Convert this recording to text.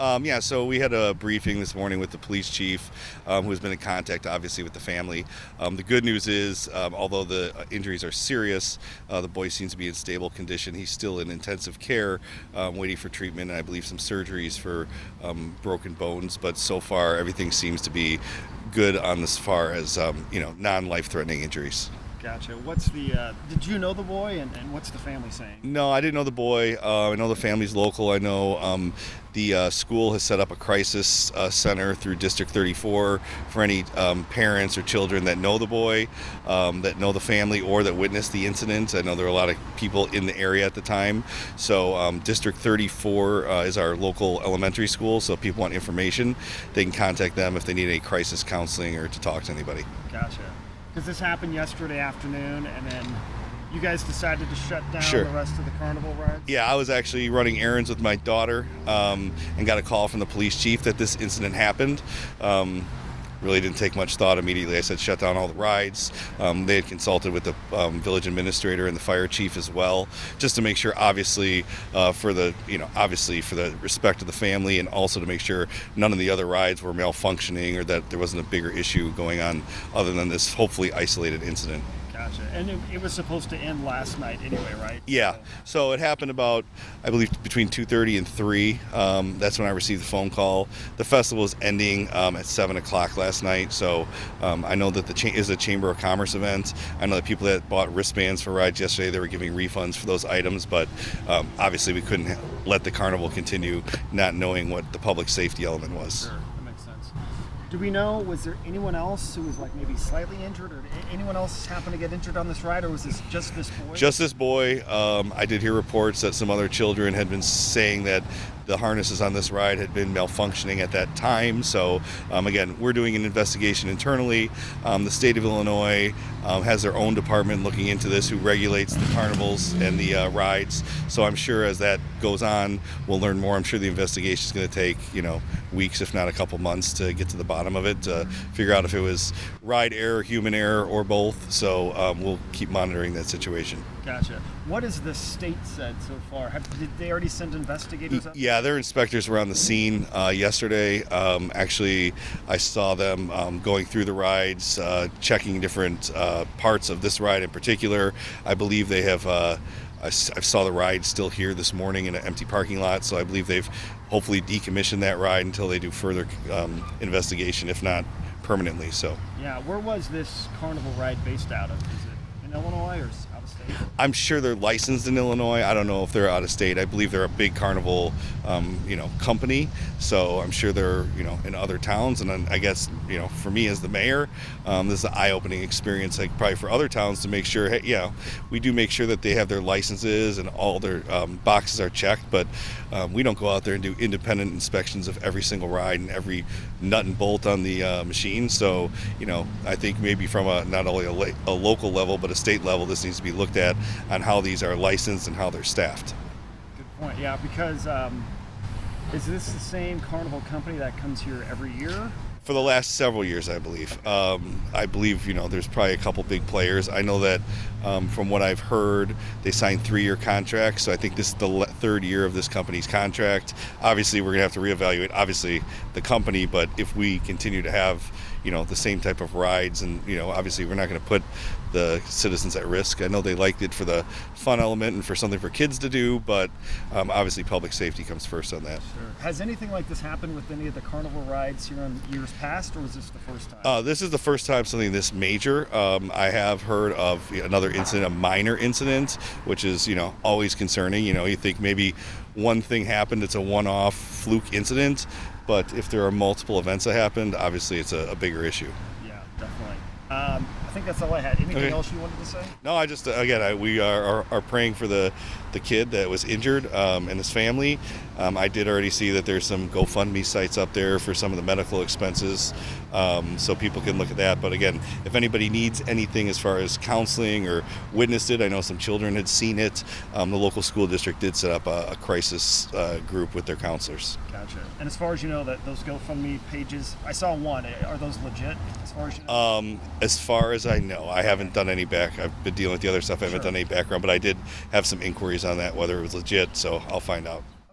Yeah, so we had a briefing this morning with the police chief, who has been in contact, obviously, with the family. The good news is, although the injuries are serious, the boy seems to be in stable condition. He's still in intensive care, waiting for treatment, and I believe some surgeries for broken bones. But so far, everything seems to be good on as far as non-life-threatening injuries. Gotcha. Did you know the boy, and what's the family saying? No, I didn't know the boy. I know the family's local. I know the school has set up a crisis center through District 34 for any parents or children that know the boy, that know the family, or that witnessed the incident. I know there were a lot of people in the area at the time. So District 34 is our local elementary school, so if people want information, they can contact them if they need any crisis counseling or to talk to anybody. Gotcha. Because this happened yesterday afternoon, and then you guys decided to shut down Sure. the rest of the carnival rides? Yeah, I was actually running errands with my daughter, and got a call from the police chief that this incident happened. Really didn't take much thought immediately. I said shut down all the rides. They had consulted with the village administrator and the fire chief as well, just to make sure, obviously, for the respect of the family, and also to make sure none of the other rides were malfunctioning or that there wasn't a bigger issue going on other than this hopefully isolated incident. Gotcha. And it was supposed to end last night anyway, right? Yeah. So it happened about, I believe, between 2:30 and 3. That's when I received the phone call. The festival was ending at 7 o'clock last night. So I know that is a Chamber of Commerce event. I know that people that bought wristbands for rides yesterday, they were giving refunds for those items. But obviously we couldn't let the carnival continue not knowing what the public safety element was. Sure, that makes sense. Do we know, was there anyone else who was like maybe slightly injured, or anyone else happen to get injured on this ride, or was this just this boy? Just this boy. I did hear reports that some other children had been saying that the harnesses on this ride had been malfunctioning at that time. So again, we're doing an investigation internally. The state of Illinois has their own department looking into this, who regulates the carnivals and the rides. So I'm sure as that goes on, we'll learn more. I'm sure the investigation is going to take weeks, if not a couple months, to get to the bottom of it, to figure out if it was ride error, human error, or both. So we'll keep monitoring that situation. Gotcha. What has the state said so far? Did they already send investigators out? Yeah, their inspectors were on the scene yesterday. Actually, I saw them going through the rides, checking different parts of this ride in particular. I believe they have, I saw the ride still here this morning in an empty parking lot, so I believe they've hopefully decommissioned that ride until they do further investigation, if not permanently. So. Yeah, where was this carnival ride based out of? Is it in Illinois or out of state? I'm sure they're licensed in Illinois. I don't know if they're out of state. I believe they're a big carnival, company. So I'm sure they're, in other towns. And then I guess, for me as the mayor, this is an eye-opening experience, like probably for other towns, to make sure, hey, we do make sure that they have their licenses and all their boxes are checked. But we don't go out there and do independent inspections of every single ride and every nut and bolt on the machine. So, I think maybe from not only a local level, but a state level, this needs to be looked at on how these are licensed and how they're staffed. Good point. Yeah, because is this the same carnival company that comes here every year? For the last several years, I believe. There's probably a couple big players. I know that from what I've heard, they signed 3-year contracts. So I think this is the third year of this company's contract. Obviously, we're going to have to reevaluate, obviously, the company. But if we continue to have, the same type of rides, and, obviously we're not going to put the citizens at risk. I know they liked it for the fun element and for something for kids to do, but obviously public safety comes first on that. Sure. Has anything like this happened with any of the carnival rides here in years past, or was this the first time? This is the first time something this major. I have heard of another incident, a minor incident, which is, always concerning. You think maybe one thing happened, it's a one-off fluke incident, but if there are multiple events that happened, obviously it's a bigger issue. Yeah, definitely. I think that's all I had. Anything else you wanted to say? No, I just, we are praying for the kid that was injured and his family. I did already see that there's some GoFundMe sites up there for some of the medical expenses, so people can look at that. But again, if anybody needs anything as far as counseling or witnessed it, I know some children had seen it. The local school district did set up a crisis group with their counselors. Gotcha. And as far as you know, that those GoFundMe pages, I saw one. Are those legit? As far as you know? As far as I know, I haven't done any I've been dealing with the other stuff. I haven't done any background, but I did have some inquiries on that, whether it was legit. So I'll find out.